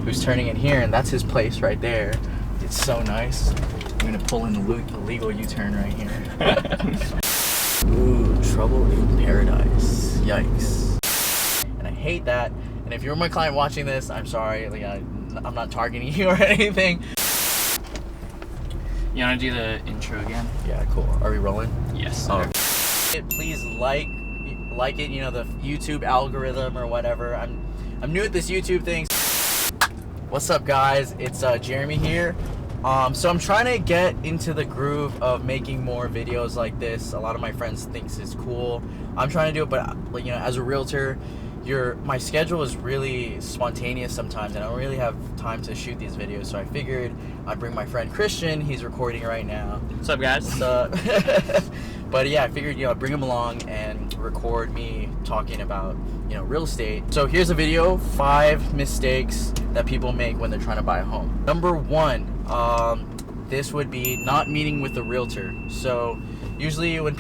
who's turning in here, and that's his place right there. It's so nice. I'm gonna pull in the legal U-turn right here. Ooh, trouble in paradise. Yikes. And I hate that. And if you're my client watching this, I'm sorry. Like, I'm not targeting you or anything. You want to do the intro again? Yeah, cool. Are we rolling? Yes. Oh. Please like it, you know, the YouTube algorithm or whatever. I'm new at this YouTube thing. What's up, guys? It's Jeremy here. So I'm trying to get into the groove of making more videos like this. A lot of my friends thinks it's cool. I'm trying to do it, but you know, as a realtor, my schedule is really spontaneous sometimes, and I don't really have time to shoot these videos. So I figured I'd bring my friend Christian. He's recording right now. What's up, guys? What's up? But yeah, I figured, you know, bring him along and record me talking about, you know, real estate. So here's a video: 5 mistakes that people make when they're trying to buy a home. Number 1, this would be not meeting with a realtor. So usually when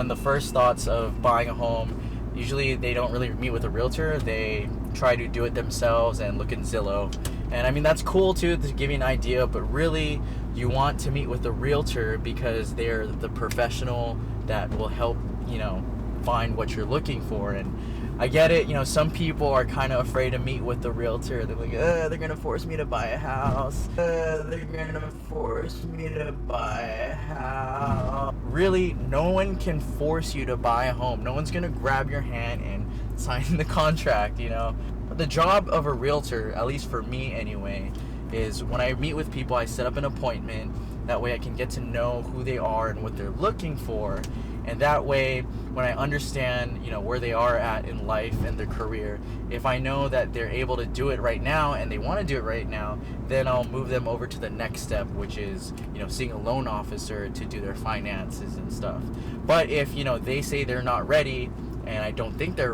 the first thoughts of buying a home, usually they don't really meet with a realtor. They try to do it themselves and look in Zillow. And I mean, that's cool too, to give you an idea, but really you want to meet with a realtor because they're the professional that will help, you know, find what you're looking for. And I get it, you know, some people are kind of afraid to meet with the realtor. They're like, they're gonna force me to buy a house. They're gonna force me to buy a house. Really, no one can force you to buy a home. No one's gonna grab your hand and sign the contract, you know. The job of a realtor, at least for me anyway, is when I meet with people, I set up an appointment. That way I can get to know who they are and what they're looking for. And that way, when I understand, you know, where they are at in life and their career, if I know that they're able to do it right now and they want to do it right now, then I'll move them over to the next step, which is, you know, seeing a loan officer to do their finances and stuff. But if, you know, they say they're not ready, and I don't think they're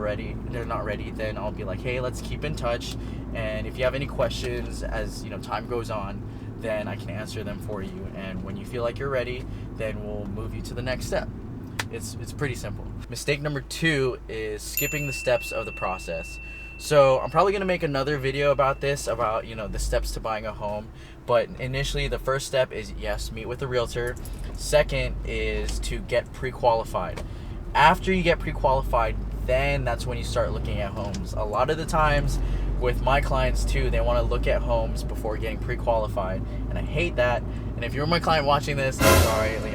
not ready, then I'll be like, hey, let's keep in touch. And if you have any questions as, you know, time goes on, then I can answer them for you. And when you feel like you're ready, then we'll move you to the next step. It's pretty simple. Mistake number 2 is skipping the steps of the process. So I'm probably gonna make another video about this, about, you know, the steps to buying a home. But initially, the first step is, yes, meet with a realtor. Second is to get pre-qualified. After you get pre-qualified, then that's when you start looking at homes. A lot of the times with my clients too, they want to look at homes before getting pre-qualified, and I hate that. And if you're my client watching this, I'm sorry, like,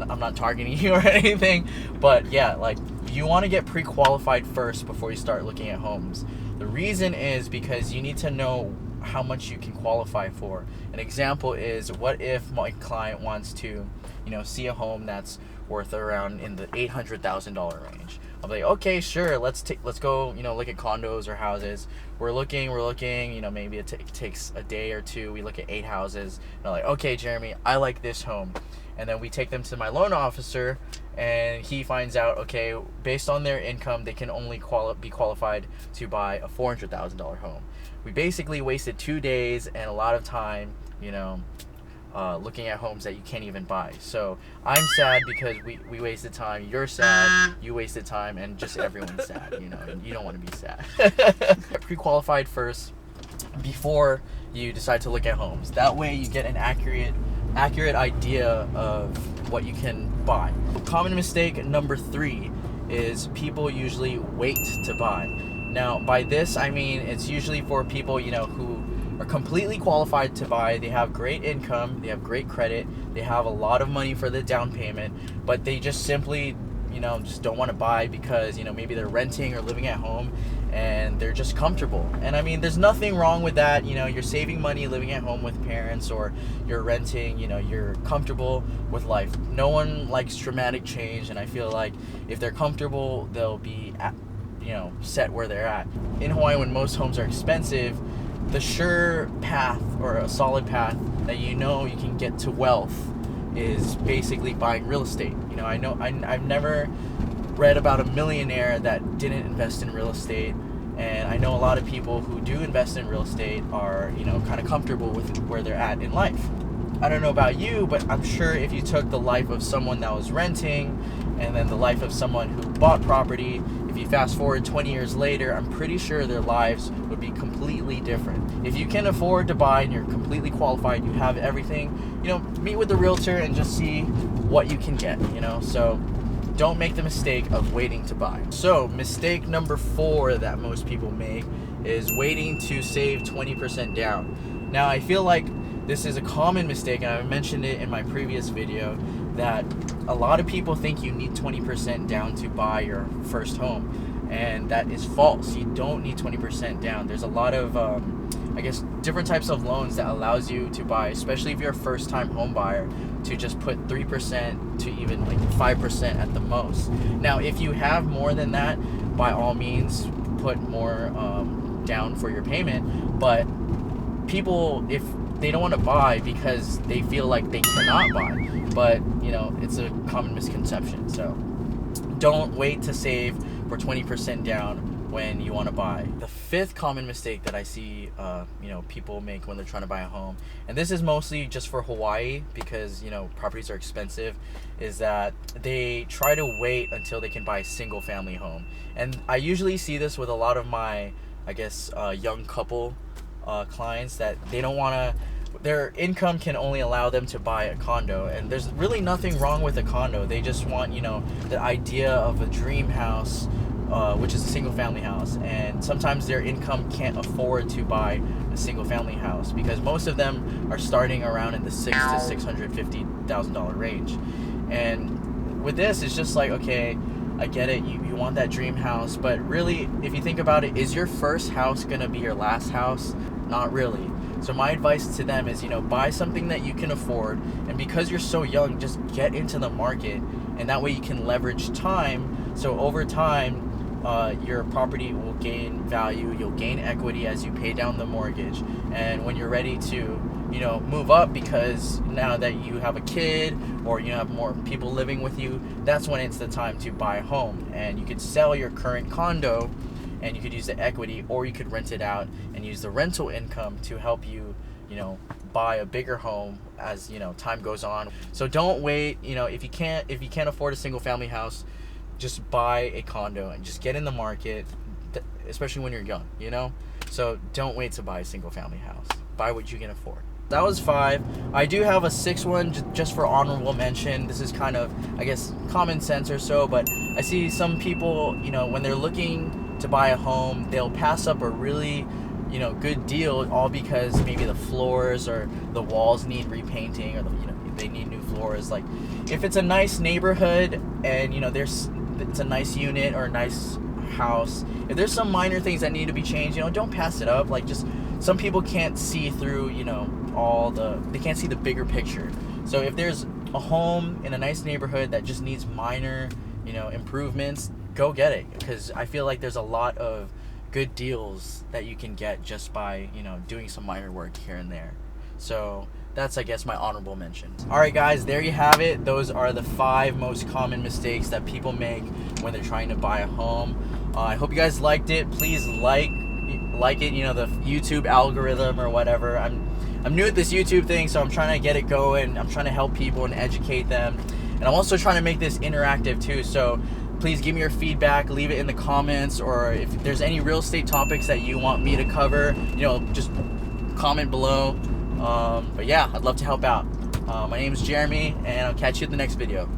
I'm not targeting you or anything, but yeah, like, you want to get pre-qualified first before you start looking at homes. The reason is because you need to know how much you can qualify for. An example is, what if my client wants to, you know, see a home that's worth around in the $800,000 range. I'll be like, okay, sure, let's go, you know, look at condos or houses. We're looking, you know, maybe it takes a day or two. We look at 8 houses, and I'm like, okay, Jeremy, I like this home. And then we take them to my loan officer, and he finds out, okay, based on their income, they can only be qualified to buy a $400,000 home. We basically wasted 2 days and a lot of time, you know, looking at homes that you can't even buy. So I'm sad because we wasted time. You're sad, you wasted time, and just everyone's sad, you know, and you don't want to be sad. Get pre-qualified first before you decide to look at homes. That way you get an accurate idea of what you can buy. Common mistake number 3 is people usually wait to buy. Now, by this I mean it's usually for people, you know, who are completely qualified to buy. They have great income, they have great credit, they have a lot of money for the down payment, but they just simply, you know, just don't want to buy because, you know, maybe they're renting or living at home and they're just comfortable. And I mean, there's nothing wrong with that. You know, you're saving money living at home with parents, or you're renting, you know, you're comfortable with life. No one likes dramatic change, and I feel like if they're comfortable, they'll be at, you know, set where they're at. In Hawaii, when most homes are expensive, the sure path, or a solid path that you know you can get to wealth, is basically buying real estate. You know, I've never read about a millionaire that didn't invest in real estate, and I know a lot of people who do invest in real estate are, you know, kind of comfortable with where they're at in life. I don't know about you, but I'm sure if you took the life of someone that was renting and then the life of someone who bought property. If you fast forward 20 years later, I'm pretty sure their lives would be completely different. If you can afford to buy and you're completely qualified, you have everything, meet with the realtor and just see what you can get, so don't make the mistake of waiting to buy. So mistake number 4 that most people make is waiting to save 20% down. Now, I feel like this is a common mistake, and I mentioned it in my previous video, that a lot of people think you need 20% down to buy your first home, and that is false. You don't need 20% down. There's a lot of different types of loans that allows you to buy, especially if you're a first-time home buyer, to just put 3% to even 5% at the most. Now, if you have more than that, by all means, put more down for your payment. But people, if they don't want to buy because they feel like they cannot buy, but it's a common misconception. So don't wait to save for 20% down when you want to buy. The 5th common mistake that I see people make when they're trying to buy a home, and this is mostly just for Hawaii because properties are expensive, is that they try to wait until they can buy a single family home. And I usually see this with a lot of my young couple clients, that they don't want to, their income can only allow them to buy a condo, and there's really nothing wrong with a condo. They just want the idea of a dream house, which is a single family house, and sometimes their income can't afford to buy a single family house because most of them are starting around in the $600,000 to $650,000 range. And with this, it's just like, okay, I get it, you want that dream house, but really, if you think about it, is your first house gonna be your last house? Not really. So my advice to them is, buy something that you can afford, and because you're so young, just get into the market, and that way you can leverage time. So over time, your property will gain value, you'll gain equity as you pay down the mortgage, and when you're ready to move up, because now that you have a kid or you have more people living with you, that's when it's the time to buy a home. And you could sell your current condo and you could use the equity, or you could rent it out and use the rental income to help you buy a bigger home as time goes on. So don't wait. If you can't afford a single family house, just buy a condo and just get in the market, especially when you're young, So don't wait to buy a single family house. Buy what you can afford. That was 5. I do have a 6th one just for honorable mention. This is kind of, common sense or so, but I see some people, when they're looking to buy a home, they'll pass up a really, good deal, all because maybe the floors or the walls need repainting, or they need new floors. Like, if it's a nice neighborhood and it's a nice unit or a nice house, if there's some minor things that need to be changed, don't pass it up. Some people can't see through, they can't see the bigger picture. So if there's a home in a nice neighborhood that just needs minor, improvements, go get it, because I feel like there's a lot of good deals that you can get just by, doing some minor work here and there. So that's, my honorable mentions. Alright guys, there you have it. Those are the 5 most common mistakes that people make when they're trying to buy a home. I hope you guys liked it. Please like it, the YouTube algorithm or whatever. I'm new at this YouTube thing, so I'm trying to get it going. I'm trying to help people and educate them. And I'm also trying to make this interactive too. So please give me your feedback, leave it in the comments, or if there's any real estate topics that you want me to cover, just comment below. But yeah, I'd love to help out. My name is Jeremy, and I'll catch you in the next video.